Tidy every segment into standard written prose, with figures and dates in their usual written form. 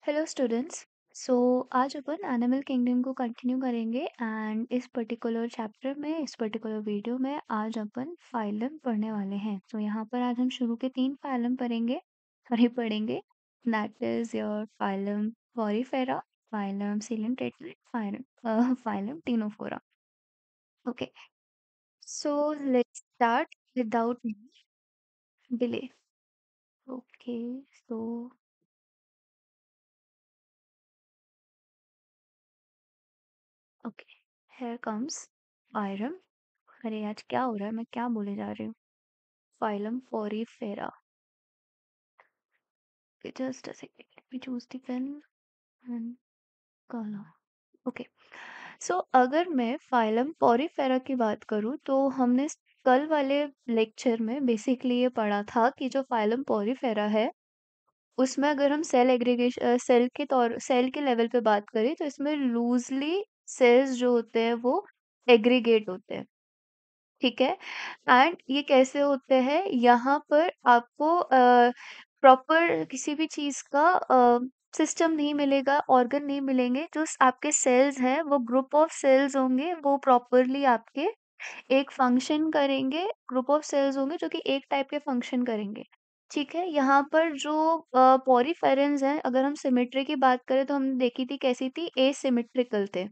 Hello students. So आज अपन animal kingdom को कंटिन्यू करेंगे एंड इस पर्टिकुलर चैप्टर में इस पर्टिकुलर वीडियो में आज अपन फाइलम पढ़ने वाले हैं। तो यहाँ पर आज हम शुरू के 3 फाइलम पढ़ेंगे that is your phylum Porifera, phylum Coelenterata, phylum Ctenophora. Okay, so let's start without delay. Okay, so okay, here comes phylum. अरे आज क्या हो रहा है, मैं क्या बोले जा रही हूँ। Phylum Porifera. Just a second, let me choose the pen and colour. Okay, so अगर मैं फाइलम पोरीफेरा की बात करूँ तो हमने कल वाले लेक्चर में बेसिकली ये पढ़ा था कि जो फाइलम पोरीफेरा है उसमें अगर हम सेल के लेवल पे बात करें तो इसमें लूजली सेल्स जो होते हैं वो एग्रीगेट होते हैं। ठीक है, एंड ये कैसे होते हैं, यहाँ पर आपको प्रॉपर किसी भी चीज़ का सिस्टम नहीं मिलेगा, ऑर्गन नहीं मिलेंगे। जो आपके सेल्स हैं वो ग्रुप ऑफ सेल्स होंगे, वो प्रॉपरली आपके एक फंक्शन करेंगे। ग्रुप ऑफ सेल्स होंगे जो कि एक टाइप के फंक्शन करेंगे। ठीक है, यहाँ पर जो पॉरीफेरेंस हैं, अगर हम सिमेट्री की बात करें तो हमने देखी थी कैसी थी, एसिमेट्रिकल थे।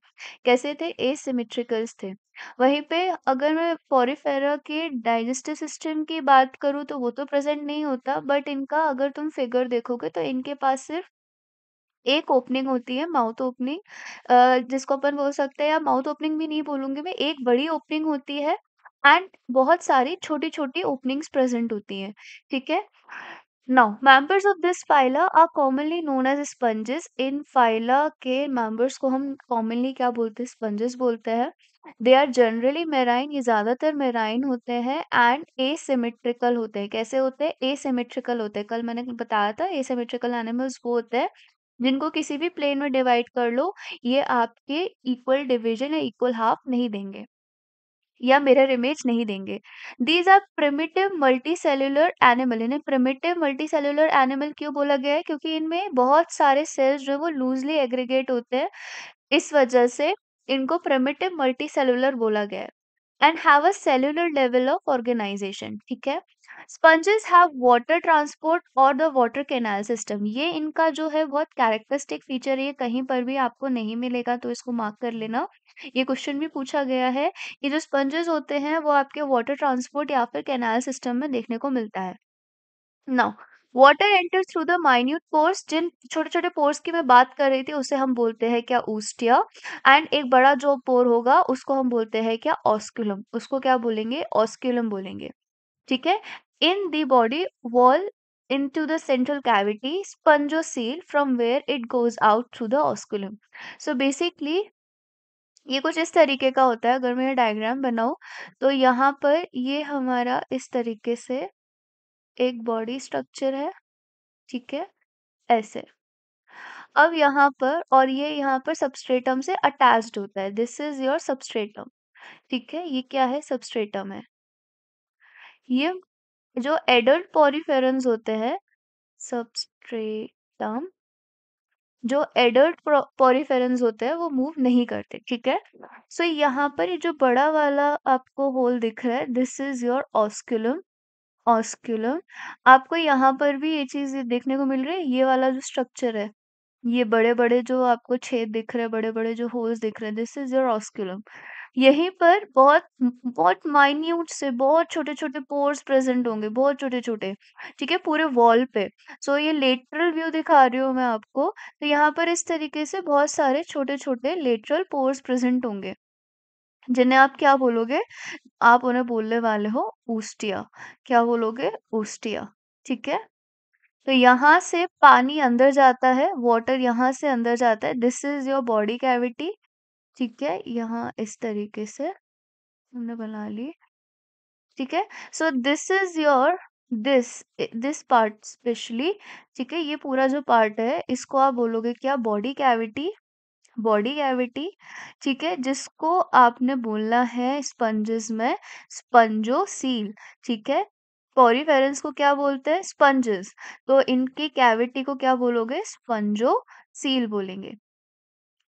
कैसे थे, एसिमेट्रिकल्स थे। वहीं पे अगर मैं पॉरीफेरा के डाइजेस्टिव सिस्टम की बात करूँ तो वो तो प्रेजेंट नहीं होता, बट इनका अगर तुम फिगर देखोगे तो इनके पास सिर्फ एक ओपनिंग होती है, माउथ ओपनिंग, जिसको अपन बोल सकते हैं, या माउथ ओपनिंग भी नहीं बोलूंगी मैं, एक बड़ी ओपनिंग होती है एंड बहुत सारी छोटी छोटी ओपनिंग्स प्रेजेंट होती हैं। ठीक है, now members of this phyla are commonly known as sponges. इन फाइला के मेंबर्स को हम कॉमनली क्या बोलते हैं, स्पंजेस बोलते हैं। दे आर जनरली मेराइन, ये ज्यादातर मेराइन होते हैं एंड एसिमेट्रिकल होते हैं। कैसे होते हैं, एसिमेट्रिकल होते हैं। कल मैंने बताया था एसिमेट्रिकल एनिमल्स वो होते हैं जिनको किसी भी प्लेन में डिवाइड कर लो, ये आपके इक्वल डिवीजन या इक्वल हाफ नहीं देंगे या मिरर इमेज नहीं देंगे। These are primitive multicellular animal. इन्हें प्रिमिटिव मल्टी सेल्यूलर एनिमल क्यों बोला गया है, क्योंकि इनमें बहुत सारे सेल्स जो है वो लूजली एग्रीगेट होते हैं, इस वजह से इनको प्रिमिटिव मल्टी सेल्यूलर बोला गया है। And have a cellular level of organisation. ठीक है, स्पंजेस हैव वाटर ट्रांसपोर्ट और द वाटर कैनाल सिस्टम। ये इनका जो है बहुत कैरेक्टरिस्टिक फीचर है, ये कहीं पर भी आपको नहीं मिलेगा, तो इसको मार्क कर लेना। ये क्वेश्चन भी पूछा गया है कि जो स्पंजेस होते हैं वो आपके वाटर ट्रांसपोर्ट या फिर कैनाल सिस्टम में देखने को मिलता है। Now water enters through the minute pores. जिन छोटे छोटे पोर्स की मैं बात कर रही थी उसे हम बोलते हैं क्या, ऊस्टिया। एंड एक बड़ा जो पोर होगा उसको हम बोलते हैं क्या, ऑस्क्यूलम। उसको क्या बोलेंगे, ऑस्क्यूलम बोलेंगे। ठीक है, in the body wall into the central cavity spongocele from where it goes out through the osculum. So basically ये कुछ इस तरीके का होता है। अगर मैं डायग्राम बनाऊं तो यहाँ पर ये हमारा इस तरीके से एक बॉडी स्ट्रक्चर है। ठीक है, ऐसे। अब यहाँ पर, और ये यहाँ पर सबस्ट्रेटम से अटैच्ड होता है, दिस इज योर सबस्ट्रेटम। ठीक है, ये क्या है, सबस्ट्रेटम है। ये जो एडल्ट पॉरीफेरन्स होते हैं, सबस्ट्रेटम, जो एडल्ट पॉरीफेरन्स होते हैं वो मूव नहीं करते। ठीक है, सो यहाँ पर ये जो बड़ा वाला आपको होल दिख रहा है, this is your osculum. Osculum, आपको यहाँ पर भी ये चीज देखने को मिल रही है, ये वाला जो स्ट्रक्चर है, ये बड़े बड़े जो आपको छेद दिख रहे हैं, बड़े बड़े जो होल्स दिख रहे हैं, दिस इज योर ऑस्क्यूलम। यहीं पर बहुत बहुत माइन्यूट से बहुत छोटे छोटे पोर्स प्रेजेंट होंगे, बहुत छोटे छोटे। ठीक है, पूरे वॉल पे। सो ये लेटरल व्यू दिखा रही हूँ मैं आपको, तो यहाँ पर इस तरीके से बहुत सारे छोटे छोटे लेटरल पोर्स प्रेजेंट होंगे, जिन्हें आप क्या बोलोगे, आप उन्हें बोलने वाले हो ऊस्टिया। क्या बोलोगे, ऊस्टिया। ठीक है, तो यहाँ से पानी अंदर जाता है, वाटर यहाँ से अंदर जाता है, this is your body cavity. ठीक है, यहाँ इस तरीके से हमने बना ली। ठीक है, सो this is your, this this part specially. ठीक है, ये पूरा जो पार्ट है इसको आप बोलोगे क्या, बॉडी कैविटी। बॉडी कैविटी, ठीक है, जिसको आपने बोलना है स्पंजेस में स्पंजोसील। ठीक है, पॉरीफेरस को क्या बोलते हैं? स्पंजेस। तो इनकी कैविटी को क्या बोलोगे? स्पंजोसील बोलेंगे।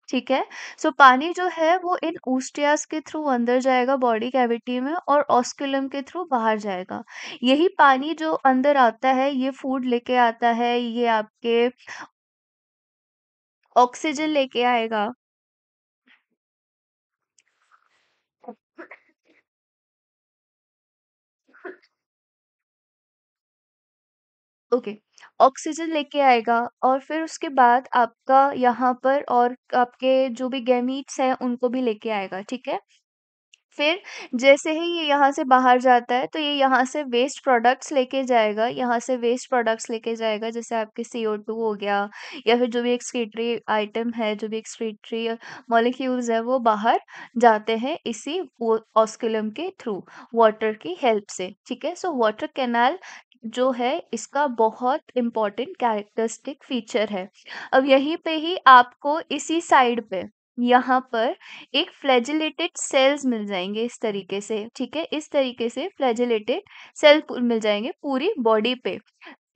ठीक है। सो पानी जो है वो इन ऊस्टियास के थ्रू अंदर जाएगा बॉडी कैविटी में और ऑस्कुलम के थ्रू बाहर जाएगा। यही पानी जो अंदर आता है ये फूड लेके आता है, ये आपके ऑक्सीजन लेके आएगा। ओके, ऑक्सीजन लेके आएगा और फिर उसके बाद आपका यहाँ पर और आपके जो भी गैमीट्स हैं उनको भी लेके आएगा, ठीक है? फिर जैसे ही ये यहाँ से बाहर जाता है तो ये यहाँ से वेस्ट प्रोडक्ट्स लेके जाएगा, यहाँ से वेस्ट प्रोडक्ट्स लेके जाएगा, जैसे आपके CO2 हो गया या फिर जो भी एक्सक्रीटरी आइटम है, जो भी एक्सक्रीटरी मॉलिक्यूल्स है वो बाहर जाते हैं इसी ऑस्कुलम के थ्रू वाटर की हेल्प से। ठीक है। सो वाटर कैनाल जो है इसका बहुत इंपॉर्टेंट कैरेक्टरिस्टिक फीचर है। अब यहीं पे ही आपको इसी साइड पे यहाँ पर एक फ्लैजिलेटेड सेल्स मिल जाएंगे इस तरीके से। ठीक है, इस तरीके से फ्लैजिलेटेड सेल मिल जाएंगे पूरी बॉडी पे।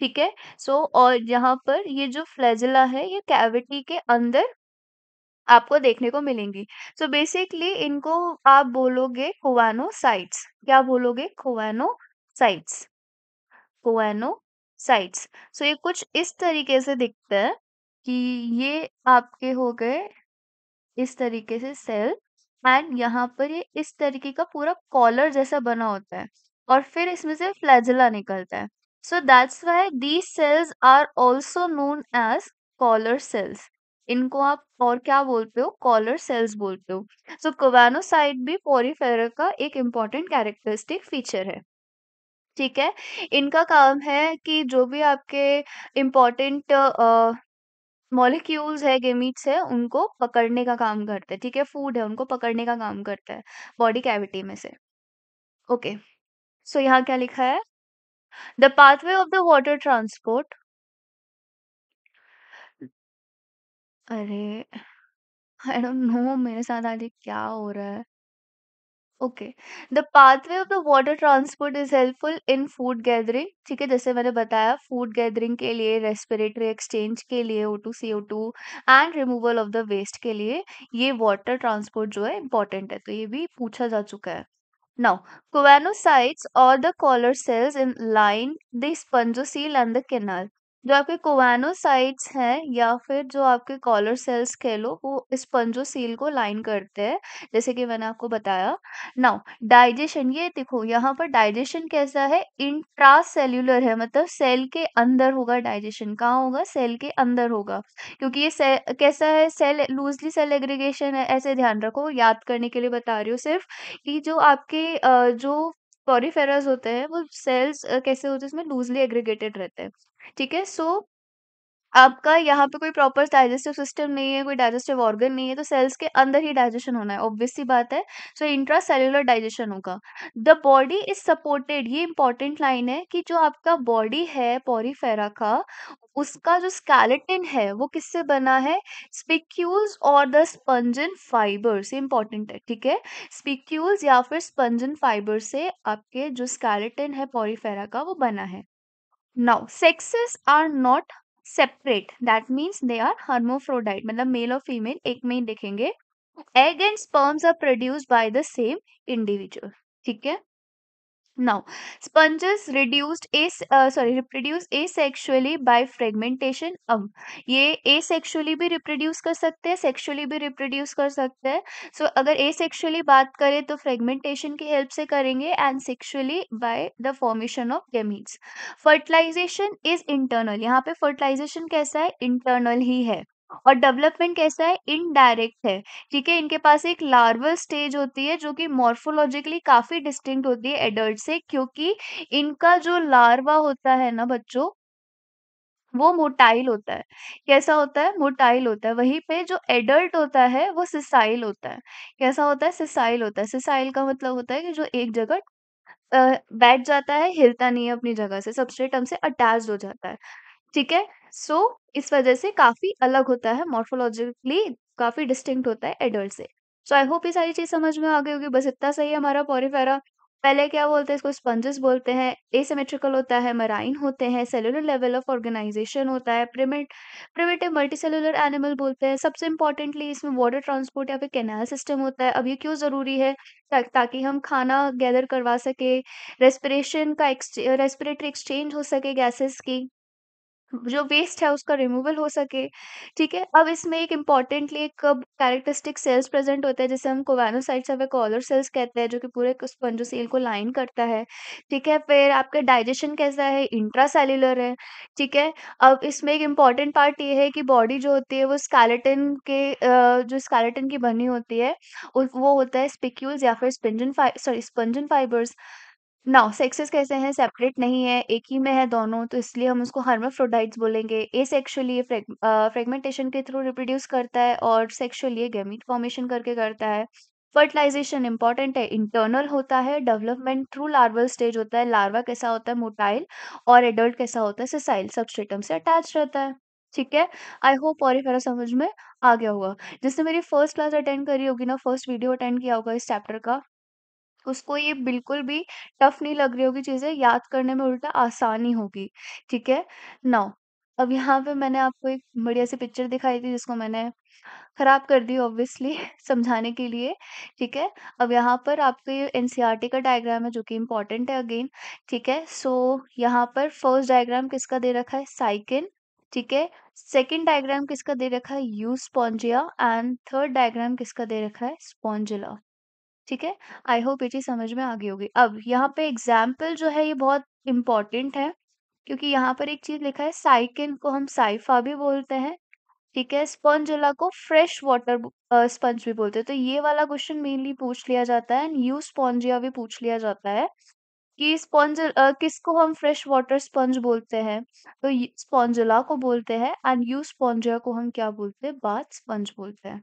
ठीक है। सो और यहाँ पर ये जो फ्लैजिला है ये कैविटी के अंदर आपको देखने को मिलेंगी। सो बेसिकली इनको आप बोलोगे कोवानोसाइट्स। क्या बोलोगे? कोवानोसाइट्स। कोवानोसाइट्स। सो ये कुछ इस तरीके से दिखता है कि ये आपके हो गए इस तरीके से सेल, एंड यहाँ पर ये इस तरीके का पूरा कॉलर जैसा बना होता है और फिर इसमें से फ्लैजिला निकलता है। So that's why these cells are also known as collar cells. इनको आप और क्या बोलते हो? कॉलर सेल्स बोलते हो। सो कोवानोसाइट भी पोरीफेरा का एक इम्पॉर्टेंट कैरेक्टरिस्टिक फीचर है। ठीक है। इनका काम है कि जो भी आपके इम्पोर्टेंट मॉलिक्यूल्स है, गेमीट्स है, उनको पकड़ने का काम करते हैं। ठीक है, फूड है उनको पकड़ने का काम करता है बॉडी कैविटी में से। ओके, सो यहाँ क्या लिखा है? The pathway of the water transport. अरे आई डोंट नो मेरे साथ आज ये क्या हो रहा है। Okay, the pathway of the water transport is helpful in food gathering. ठीक है, जैसे मैंने बताया फूड गैदरिंग के लिए, रेस्पिरेटरी एक्सचेंज के लिए, O2 CO2 and removal of the waste के लिए ये वाटर ट्रांसपोर्ट जो है इंपॉर्टेंट है। तो ये भी पूछा जा चुका है। Now, choanocytes or the collar cells in line the spongocoel and the canal। जो आपके कोवानोसाइट्स हैं या फिर जो आपके कॉलर सेल्स कह लो वो स्पंजोसील को लाइन करते हैं, जैसे कि मैंने आपको बताया। नाउ डाइजेशन, ये देखो यहाँ पर डाइजेशन कैसा है? इंट्रासेल्यूलर है, मतलब सेल के अंदर होगा डाइजेशन। कहाँ होगा? सेल के अंदर होगा, क्योंकि ये सेल कैसा है? सेल लूजली सेल एग्रीगेशन है, ऐसे ध्यान रखो, याद करने के लिए बता रही हूँ सिर्फ कि जो आपके जो पॉरीफेरस होते हैं वो सेल्स कैसे होते हैं? इसमें लूजली एग्रीगेटेड रहते हैं। ठीक है। सो आपका यहाँ पे कोई प्रॉपर डाइजेस्टिव सिस्टम नहीं है, कोई डाइजेस्टिव ऑर्गन नहीं है, तो सेल्स के अंदर ही डाइजेशन होना है, ऑब्वियस सी बात है। सो इंट्रासेल्युलर डाइजेशन होगा। द बॉडी इज सपोर्टेड, ये इंपॉर्टेंट लाइन है कि जो आपका बॉडी है पॉरीफेरा का, उसका जो स्केलेटन है वो किससे बना है? स्पिक्यूल्स और द स्पंजन फाइबर्स। ये इंपॉर्टेंट है। ठीक है, स्पिक्यूल्स या फिर स्पंजन फाइबर से आपके जो स्केलेटन है पॉरीफेरा का वो बना है। Now, sexes are not separate. That means they are hermaphrodite. मतलब मेल और फीमेल एक में ही दिखेंगे। Egg and sperms are produced by the same individual. ठीक है। Now, sponges reproduce asexually by fragmentation। अब ये asexually भी reproduce कर सकते हैं, sexually भी reproduce कर सकते हैं। So अगर asexually बात करें तो fragmentation की help से करेंगे and sexually by the formation of gametes। Fertilization is internal। यहाँ पे fertilization कैसा है? Internal ही है। और डेवलपमेंट कैसा है? इनडायरेक्ट है। ठीक है, इनके पास एक लार्वल स्टेज होती है जो कि मॉर्फोलॉजिकली काफी डिस्टिंक्ट होती है एडल्ट से, क्योंकि इनका जो लार्वा होता है ना बच्चों, वो मोटाइल होता है। कैसा होता है? मोटाइल होता है। वहीं पे जो एडल्ट होता है वो सिसाइल होता है। कैसा होता है? सिसाइल होता है। सिसाइल का मतलब होता है कि जो एक जगह बैठ जाता है, हिलता नहीं है अपनी जगह से, सबस्ट्रेट हमसे अटैच्ड हो जाता है। ठीक है। सो इस वजह से काफी अलग होता है, मॉर्फोलॉजिकली काफी डिस्टिंक्ट होता है एडल्ट से। सो आई होप ये सारी चीज समझ में आ गई होगी। बस इतना सही है हमारा पॉरीफेरा। पहले क्या बोलते हैं इसको, स्पंजेस बोलते हैं, एसिमेट्रिकल होता है, मराइन होते हैं, सेलुलर लेवल ऑफ ऑर्गेनाइजेशन होता है, प्रिमिटिव मल्टीसेलुलर एनिमल बोलते हैं। सबसे इम्पोर्टेंटली इसमें वाटर ट्रांसपोर्ट या फिर कैनाल सिस्टम होता है। अब ये क्यों ज़रूरी है? ताकि हम खाना गैदर करवा सके, रेस्पिरेटरी एक्सचेंज हो सके गैसेस की, जो वेस्ट है उसका रिमूवल हो सके, ठीक है? अब इसमें एक इम्पोर्टेंटली एक कैरेक्टरिस्टिक सेल्स प्रेज़ेंट होते हैं जिसे हम कोवेनोसाइट्स या फिर कॉलर सेल्स कहते हैं, जो कि पूरे क स्पॉन्जोसेल को लाइन करता है, ठीक है? फिर आपका डाइजेशन कैसा है? इंट्रासेल्युलर है, ठीक है? अब इसमें एक इम्पोर्टेंट पार्ट ये है कि बॉडी जो होती है वो जो स्केलेटन की बनी होती है, वो होता है स्पिक्यूल्स या फिर स्पंजन फाइबर्स। नाउ सेक्सेस कैसे हैं? सेपरेट नहीं है, एक ही में है दोनों, तो इसलिए हम उसको हर्माफ्रोडाइट्स बोलेंगे। एसेक्सुअली ये फ्रेगमेंटेशन के थ्रू रिप्रोड्यूस करता है और सेक्सुअली ये गैमीट फॉर्मेशन करके करता है। फर्टिलाइजेशन इंपॉर्टेंट है, इंटरनल होता है, डेवलपमेंट थ्रू लार्वल स्टेज होता है। लार्वा कैसा होता है? मोटाइल, और एडल्ट कैसा होता है? सेसाइल, सबस्ट्रेटम से अटैच रहता है। ठीक है? आई होप और ये मेरा समझ में आ गया होगा। जिसने मेरी फर्स्ट क्लास अटेंड करी होगी ना, फर्स्ट वीडियो अटेंड किया होगा इस चैप्टर का, उसको ये बिल्कुल भी टफ नहीं लग रही होगी चीज़ें, याद करने में उल्टा आसानी होगी, ठीक है? नाउ अब यहाँ पे मैंने आपको एक बढ़िया-सी पिक्चर दिखाई थी जिसको मैंने खराब कर दी ऑब्वियसली समझाने के लिए, ठीक है? अब यहाँ पर आपको ये एनसीईआरटी का डायग्राम है जो कि इम्पोर्टेंट है अगेन, ठीक है? सो यहाँ पर फर्स्ट डायग्राम किसका दे रखा है? साइकिन, ठीक है? सेकंड डायग्राम किसका दे रखा है? यूस्पोंजिया, एंड थर्ड डायग्राम किसका दे रखा है? स्पोंजिला। ठीक है? आई होप ये चीज़ समझ में आ गई होगी। अब यहाँ पे एग्ज़ाम्पल जो है ये बहुत इम्पोर्टेंट है, क्योंकि यहाँ पर एक चीज़ लिखा है, साइकिन को हम साइफ़ा भी बोलते हैं, ठीक है? स्पॉन्जिला को फ्रेश वाटर स्पंज भी बोलते हैं। तो ये वाला क्वेश्चन मेनली पूछ लिया जाता है, एंड यूस्पोंजिया भी पूछ लिया जाता है कि किसको हम फ्रेश वाटर स्पंज बोलते हैं? तो ये स्पॉन्जिला को बोलते हैं, एंड यूस्पोंजिया को हम क्या बोलते हैं? बाथ स्पंज बोलते हैं।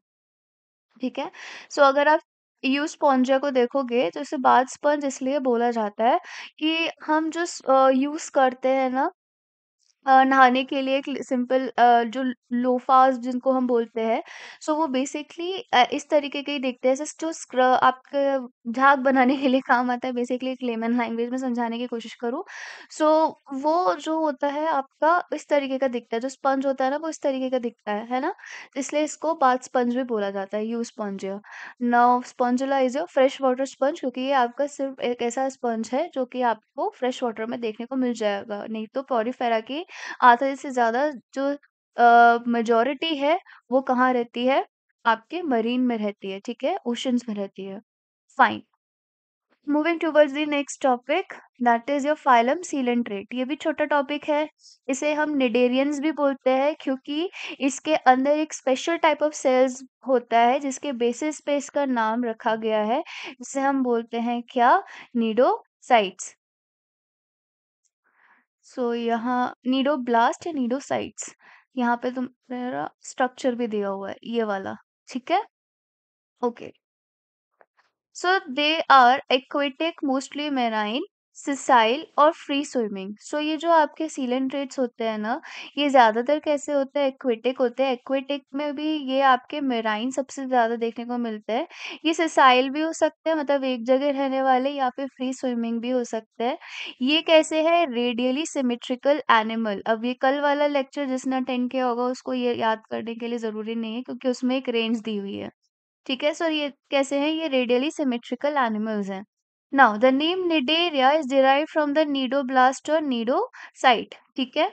ठीक है? सो अगर आप यूज़ स्पॉन्जिया को देखोगे तो इसे बाथ स्पंज इसलिए बोला जाता है कि हम जो यूज़ करते हैं ना, नहाने के लिए एक सिंपल जो लोफास जिनको हम बोलते हैं, सो वो बेसिकली इस तरीके के ही दिखते हैं, जस्ट जो आपके झाग बनाने के लिए काम आता है, बेसिकली एक लेमन लैंग्वेज में समझाने की कोशिश करूँ। सो वो जो होता है आपका इस तरीके का दिखता है, जो स्पंज होता है ना वो इस तरीके का दिखता है ना? तो इसलिए इसको बाथ स्पंज भी बोला जाता है, you Spongia. Now Spongilla is a fresh water sponge, क्योंकि ये आपका सिर्फ़ एक ऐसा स्पंज है जो कि आपको फ्रेश वाटर में देखने को मिल जाएगा, नहीं तो पोरिफेरा की आधे से ज़्यादा जो मेजॉरिटी है वो कहाँ रहती है? आपके मरीन में रहती है, ठीक है? ओशंस में रहती है। Fine. Moving towards the next topic, that is your phylum coelenterate. ये भी छोटा टॉपिक है। इसे हम निडेरियंस भी बोलते हैं, क्योंकि इसके अंदर एक स्पेशल टाइप ऑफ सेल्स होता है जिसके बेसिस पे इसका नाम रखा गया है, जिसे हम बोलते हैं क्या? निडोसाइट्स। सो यहाँ निडोब्लास्ट या निडोसाइट्स, यहाँ पे तुम मेरा स्ट्रक्चर भी दिया हुआ है, ये वाला, ठीक है? Okay. So they are aquatic, mostly marine, sessile और फ्री स्विमिंग। सो ये जो आपके सीलेंट्रेट्स होते हैं ना, ये ज्यादातर कैसे होते हैं? एक्वेटिक होते हैं। एक्वेटिक में भी ये आपके मेराइन सबसे ज्यादा देखने को मिलते हैं। ये सिसाइल भी हो सकते हैं, मतलब एक जगह रहने वाले, या फिर फ्री स्विमिंग भी हो सकते हैं। ये कैसे है? Radially symmetrical animal. अब ये कल वाला लेक्चर जिसने अटेंड किया होगा उसको ये याद करने के लिए जरूरी नहीं है, क्योंकि उसमें एक रेंज दी हुई है, ठीक है? सो ये कैसे हैं? ये रेडियली सिमेट्रिकल एनिमल्स हैं। Now the name Cnidaria is derived from the cnidoblast और नीडोसाइट, ठीक है?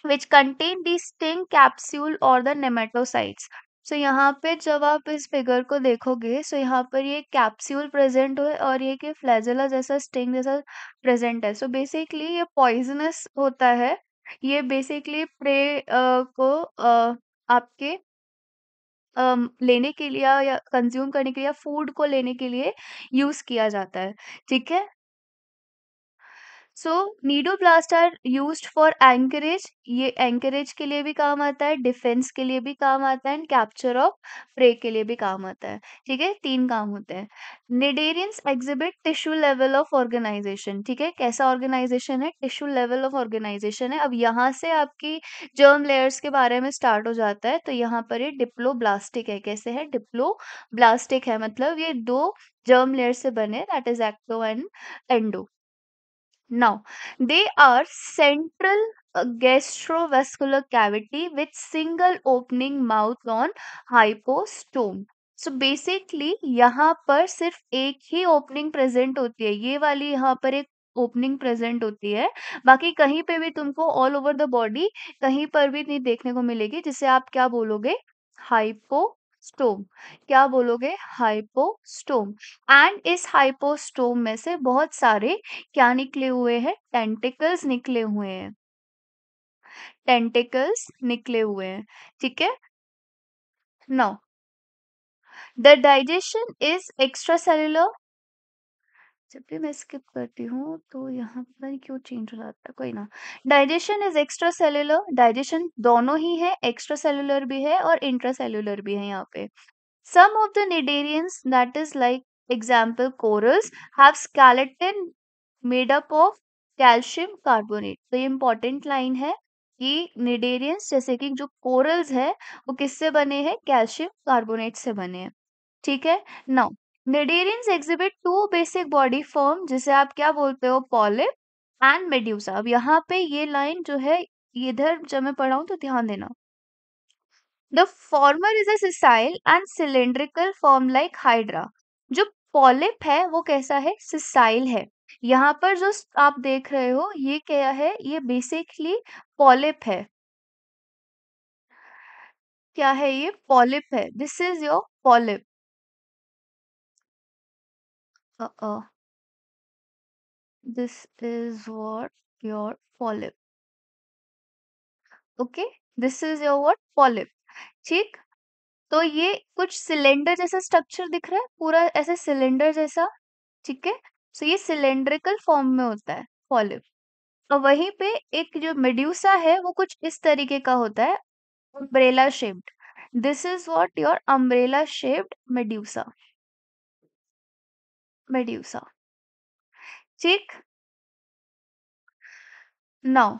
Which contain the sting capsule और द नेमेटोसाइट्स। सो यहाँ पे जब आप इस फिगर को देखोगे, सो यहाँ पर ये कैप्सूल प्रेजेंट हुए और ये कि फ्लैजेला जैसा, स्टिंग जैसा प्रेजेंट है। सो बेसिकली ये पॉइजनस होता है। ये बेसिकली प्रे को आपके लेने के लिए या कंज़्यूम करने के लिए या फूड को लेने के लिए यूज़ किया जाता है, ठीक है? So cnidoblasts are used for anchorage, ये एंकरेज के लिए भी काम आता है, डिफेंस के लिए भी काम आता है, एंड कैप्चर ऑफ प्रे के लिए भी काम आता है। ठीक है, 3 काम होते हैं। Cnidarians exhibit tissue level of organisation. ठीक है, कैसा ऑर्गेनाइजेशन है? टिश्यू लेवल ऑफ ऑर्गेनाइजेशन है। अब यहाँ से आपकी जर्म लेयर्स के बारे में स्टार्ट हो जाता है। तो यहाँ पर ये डिप्लोब्लास्टिक है। कैसे है? डिप्लोब्लास्टिक है, मतलब ये 2 जर्म लेयर से बने, that is ecto and endo. Now, they are central gastrovascular cavity with single opening mouth on hypostome. So basically यहाँ पर सिर्फ एक ही ओपनिंग प्रेजेंट होती है, ये वाली यहाँ पर एक ओपनिंग प्रेजेंट होती है। बाकी कहीं पे भी तुमको ऑल ओवर द बॉडी कहीं पर भी नहीं देखने को मिलेगी, जिसे आप क्या बोलोगे? हाइपोस्टोम। क्या बोलोगे? हाइपोस्टोम। एंड इस हाइपोस्टोम में से बहुत सारे क्या निकले हुए हैं? टेंटिकल्स निकले हुए हैं। टेंटिकल्स निकले हुए हैं। ठीक है, now the digestion is extra cellular. जब भी मैं स्किप करती हूँ तो यहाँ पर क्यों चेंज हो जाता है, कोई ना। Digestion is extra cellular, digestion दोनों ही है, एक्स्ट्रा सेल्यूलर भी है और इंट्रा सेल्यूलर भी है यहाँ पे। Some of the cnidarians, that is like example corals, have skeleton made up of calcium carbonate। तो ये important line है कि निडेरियंस जैसे कि जो कोरल्स है वो किससे बने हैं? कैल्शियम कार्बोनेट से बने हैं। ठीक है, now cnidarians exhibit 2 basic body form, जिसे आप क्या बोलते हो? Polyp and medusa. अब यहाँ पे ये लाइन जो है, इधर जब मैं पढ़ाऊं तो ध्यान देना। The former is a sessile and cylindrical form like hydra। जो पॉलिप है वो कैसा है? सिसाइल है। यहाँ पर जो आप देख रहे हो ये क्या है? ये बेसिकली पॉलिप है। क्या है ये? पॉलिप है। This is your polyp. This is what your polyp. Okay, this is your what? Polyp. ठीक, तो ये कुछ सिलेंडर जैसा स्ट्रक्चर दिख रहा है, पूरा ऐसे सिलेंडर जैसा। ठीक है, सो ये सिलेंड्रिकल फॉर्म में होता है पॉलिप। और वहीं पे एक जो मेड्यूसा है वो कुछ इस तरीके का होता है, umbrella shaped. This is what your umbrella shaped medusa. Medusa. ठीक, नाउ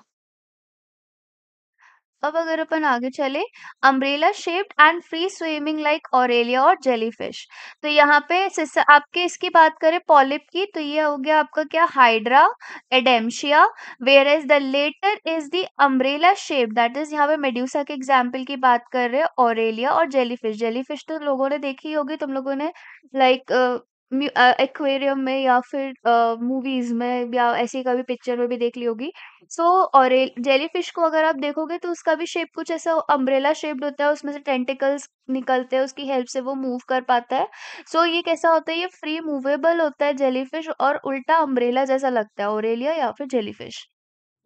अब अगर अपन आगे चले, umbrella shaped and free swimming like Aurelia और जेलीफिश। तो यहाँ पे आपके इसकी बात करें पॉलिप की, तो ये हो गया आपका क्या? Hydra, Adamsia. Where as the latter is the umbrella shape, that is यहाँ पे मेड्यूसा के एग्जाम्पल की बात कर रहे हैं, ऑरेलिया और जेलीफिश। जेलीफिश तो लोगों ने देखी होगी, तुम लोगों ने लाइक एक्वेरियम में या फिर मूवीज में या ऐसी कभी पिक्चर में भी देख ली होगी। सो और जेलीफिश को अगर आप देखोगे तो उसका भी शेप कुछ ऐसा अम्ब्रेला शेप्ड होता है, उसमें से टेंटिकल्स निकलते हैं, उसकी हेल्प से वो मूव कर पाता है। सो ये कैसा होता है? ये फ्री मूवेबल होता है जेलीफिश, और उल्टा अम्ब्रेला जैसा लगता है ओरेलिया या फिर jellyfish.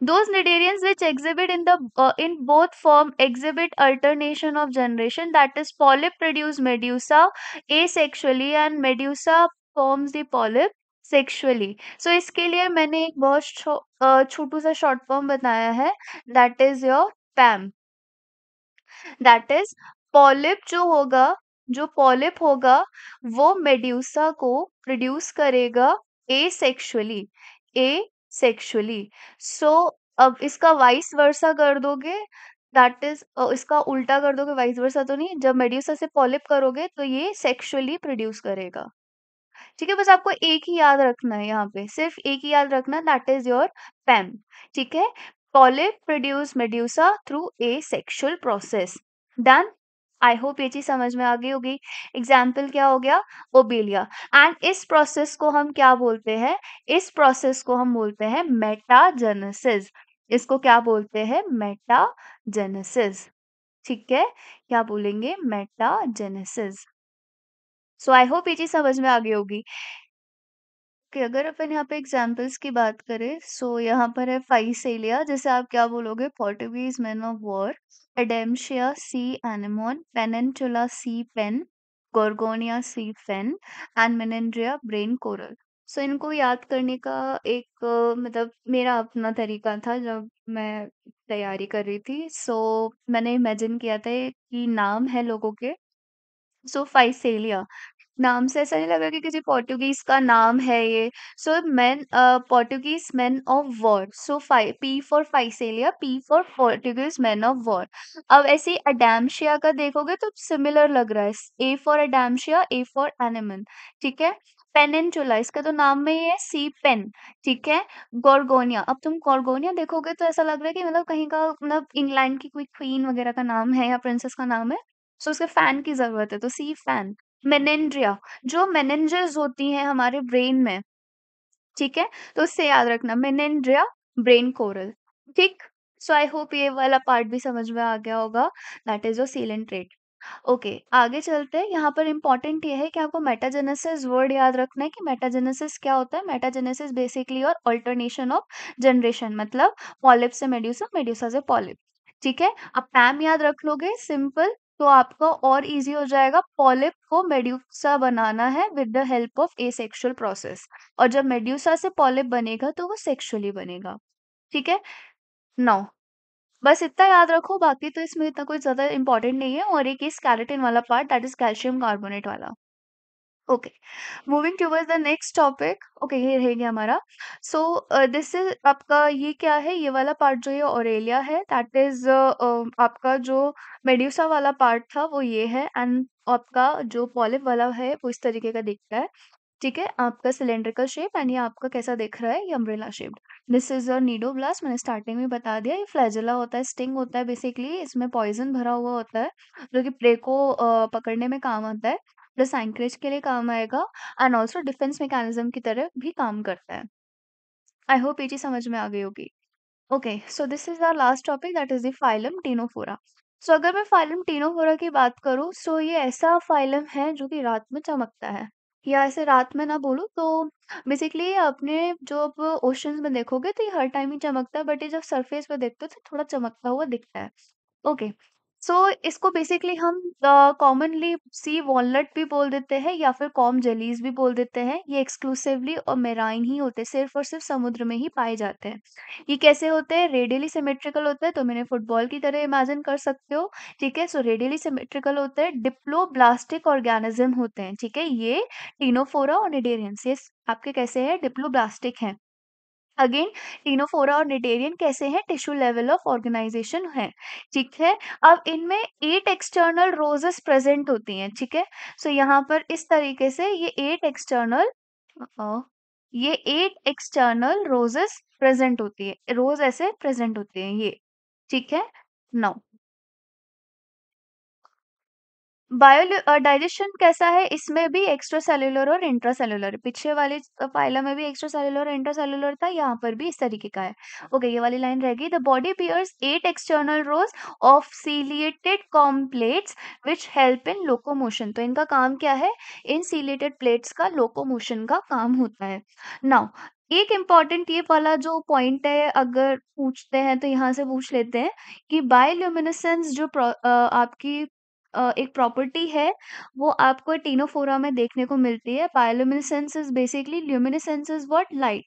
Those cnidarians which exhibit in both form exhibit alternation of generation, that is polyp produce medusa asexually and medusa forms the polyp sexually। So इसके लिए मैंने एक बहुत छोटू सा शॉर्ट फॉर्म बताया है, that is your PAM। That is polyp जो होगा, जो पॉलिप होगा वो मेड्यूसा को प्रोड्यूस करेगा एसेक्सुअली। एसेक्सुअली। सो अब इसका वाइस वर्सा कर दोगे, दैट इज इसका उल्टा कर दोगे, वाइस वर्सा तो नहीं, जब मेड्यूसा से पॉलिप करोगे तो ये सेक्सुअली प्रोड्यूस करेगा। ठीक है, बस आपको एक ही याद रखना है, यहाँ पे सिर्फ एक ही याद रखना, दैट इज योर पेम। ठीक है, polyp produce medusa through a sexual process. Done. I hope ये चीज समझ में आ गई होगी। एग्जाम्पल क्या हो गया? ओबेलिया। एंड इस प्रोसेस को हम क्या बोलते हैं? इस प्रोसेस को हम बोलते हैं मेटाजेनेसिस। इसको क्या बोलते हैं? मेटाजेनेसिस। ठीक है, क्या बोलेंगे? मेटाजेनेसिस। सो आई होप ये चीज समझ में आ गई होगी कि अगर अपन यहाँ पे एग्जाम्पल्स की बात करें, सो यहाँ पर है फाइसेलिया, जैसे आप क्या बोलोगे? Portuguese man of war, Adamsia sea anemone, Pennatula sea pen, Gorgonia sea fan, and Meandrina brain coral. So इनको याद करने का एक मतलब मेरा अपना तरीका था जब मैं तैयारी कर रही थी। सो मैंने इमेजिन किया था कि नाम है लोगों के। सो फाइसेलिया नाम से ऐसा नहीं लगा कि किसी पोर्टुगीज का नाम है ये। So man Portuguese man of war. So P for Physalia, P for Portuguese man of war. अब ऐसे ही अडैम्शिया का देखोगे तो सिमिलर लग रहा है। A for Adamsia, A for anemone. ठीक है। पेनिनसुला, इसका तो नाम में ही है सी पेन। ठीक है। गोर्गोनिया, अब तुम गोर्गोनिया देखोगे तो ऐसा लग रहा है कि मतलब कहीं का, मतलब इंग्लैंड की कोई क्वीन वगैरह का नाम है या प्रिंसेस का नाम है। सो उसके फैन की जरूरत है, तो सी फैन। मेनेंड्रिया, जो मेनेंजेस होती हैं हमारे ब्रेन में, ठीक है? तो उससे याद रखना, मेनेंड्रिया, ब्रेन कोरल। ठीक? सो आई होप ये वाला पार्ट भी समझ में आ गया होगा। That is your sealant trait. Okay, आगे चलते हैं। यहाँ पर इम्पोर्टेंट ये है कि आपको मेटाजेनेसिस वर्ड याद रखना है कि मेटाजेनेसिस क्या होता है। मेटाजेनेसिस बेसिकली और अल्टरनेशन ऑफ जनरेशन, मतलब पॉलिप से मेड्यूसा, मेड्यूसा से पॉलिप। ठीक है। अब पैम याद रख लोगे सिंपल, तो आपको और इजी हो जाएगा। पॉलिप को मेड्यूसा बनाना है with the help of asexual process, और जब मेड्यूसा से पॉलिप बनेगा तो वो सेक्सुअली बनेगा। ठीक है। नौ, बस इतना याद रखो, बाकी तो इसमें इतना कुछ ज्यादा इंपॉर्टेंट नहीं है। और एक ये स्केलेटन वाला part, that is calcium carbonate वाला। Okay, moving towards the next topic. Okay, ये रह गया हमारा। सो दिस इज आपका, ये क्या है, ये वाला पार्ट जो ये ऑरेलिया है, दैट इज आपका जो मेड्यूसा वाला पार्ट था वो ये है। एंड आपका जो पॉलिप वाला है वो इस तरीके का दिखता है। ठीक है। आपका सिलेंड्रिकल शेप, एंड ये आपका कैसा दिख रहा है, ये umbrella shaped. This is a cnidoblast, मैंने स्टार्टिंग में बता दिया। ये फ्लैजेला होता है, स्टिंग होता है बेसिकली, इसमें पॉइजन भरा हुआ होता है जो कि प्रे को पकड़ने में काम आता है, प्लस एंकरेज के लिए काम आएगा, एंड ऑल्सो डिफेंस मैकेनिज्म की तरह भी काम करता है। आई होप ये चीज समझ में आ गई होगी। Okay, so this is our last topic, that is the phylum Ctenophora. So अगर मैं फाइलम टीनोफोरा की बात करूँ, सो ये ऐसा फाइलम है जो कि रात में चमकता है, या ऐसे रात में ना बोलूँ तो बेसिकली अपने जो आप ओशंस में देखोगे तो ये हर टाइम ही चमकता है, बट ये जब सरफेस पे देखते हो तो थोड़ा चमकता हुआ दिखता है। ओके, सो इसको बेसिकली हम कॉमनली सी वॉलनट भी बोल देते हैं या फिर कॉम जेलीज भी बोल देते हैं। ये एक्सक्लूसिवली और मेराइन ही होते हैं, सिर्फ और सिर्फ समुद्र में ही पाए जाते हैं। ये कैसे होते हैं, रेडियली सिमेट्रिकल होता है, तो मैंने फुटबॉल की तरह इमेजिन कर सकते हो। ठीक है। सो रेडियली सिमेट्रिकल होता है, डिप्लोब्लास्टिक ऑर्गेनिज्म होते हैं। ठीक है। ये टीनोफोरा और निडेरियंस, ये आपके कैसे हैं, डिप्लोब्लास्टिक हैं। अगेन, टीनोफोरा और निडेरियन कैसे हैं, टिश्यू लेवल ऑफ ऑर्गेनाइजेशन है। ठीक है। अब इनमें 8 एक्सटर्नल रोजेस प्रेजेंट होती हैं। ठीक है। सो यहाँ पर इस तरीके से ये 8 एक्सटर्नल रोजेस प्रेजेंट होती है, रोज ऐसे प्रेजेंट होती हैं ये। ठीक है। नाउ डाइजेशन कैसा है, इसमें भी एक्स्ट्रा सेल्यूलर और इंट्रा सेल्यूलर, पिछले वाले फाइलम में भी एक्स्ट्रा सेल्यूलर और इंट्रा सेल्यूलर था, यहाँ पर भी इस तरीके का है। ओके, ये वाली लाइन रहेगी। The body bears 8 external rows of ciliated comb plates which help in locomotion. तो इनका काम क्या है, इन सीलिएटेड प्लेट्स का लोकोमोशन का काम होता है। नाउ एक इम्पॉर्टेंट ये वाला जो पॉइंट है, अगर पूछते हैं तो यहाँ से पूछ लेते हैं कि बायोल्यूमिनेसेंस जो आपकी एक प्रॉपर्टी है, वो आपको टिनोफोरा में देखने को मिलती है। Bioluminescence is basically, luminescence is what, light.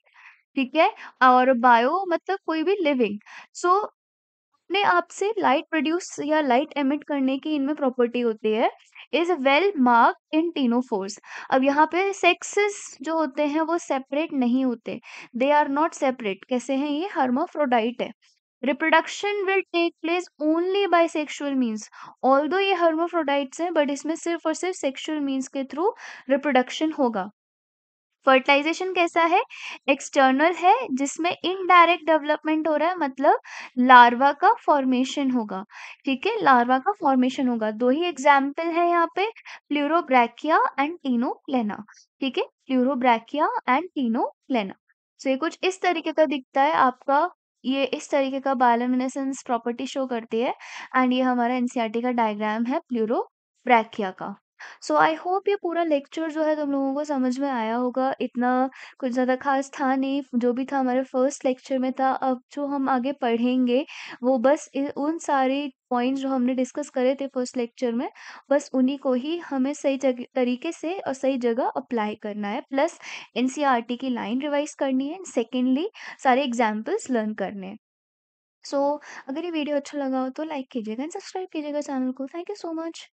ठीक है। और बायो मतलब कोई भी लिविंग। सो अपने आप से लाइट प्रोड्यूस या लाइट एमिट करने की इनमें प्रॉपर्टी होती है, is well mark in ctenophores. अब यहाँ पे सेक्सेस जो होते हैं वो सेपरेट नहीं होते, दे आर नॉट सेपरेट। कैसे हैं ये, हर्माफ्रोडाइट है। Reproduction will take place only by sexual means. Although ये हर्माफ्रोडाइट्स हैं, बट इसमें सिर्फ और सिर्फ सेक्सुअल मीन्स के थ्रू रिप्रोडक्शन होगा। फर्टिलाइजेशन कैसा है, एक्सटर्नल है, जिसमें इनडायरेक्ट डेवलपमेंट हो रहा है, मतलब लार्वा का फॉर्मेशन होगा। ठीक है। लार्वा का फॉर्मेशन होगा। दो ही एग्जाम्पल है यहाँ पे, प्लूरोब्रैकिया एंड टीनोप्लेना। ठीक है। Pleurobrachia and Ctenoplana. सो ये कुछ इस तरीके का दिखता है आपका, ये इस तरीके का बायोलुमिनेसेंस प्रॉपर्टी शो करती है। एंड ये हमारा एनसीईआरटी का डायग्राम है प्लूरोब्रैकिया का। सो आई होप ये पूरा लेक्चर जो है तुम लोगों को समझ में आया होगा। इतना कुछ ज़्यादा ख़ास था नहीं, जो भी था हमारे फर्स्ट लेक्चर में था। अब जो हम आगे पढ़ेंगे वो बस उन सारे पॉइंट्स जो हमने डिस्कस करे थे फर्स्ट लेक्चर में, बस उन्हीं को ही हमें सही तरीके से और सही जगह अप्लाई करना है। प्लस एनसीईआरटी की लाइन रिवाइज़ करनी है। सेकेंडली सारे एग्ज़ाम्पल्स लर्न करने हैं। सो अगर ये वीडियो अच्छा लगा हो तो लाइक कीजिएगा एंड सब्सक्राइब कीजिएगा चैनल को। Thank you so much.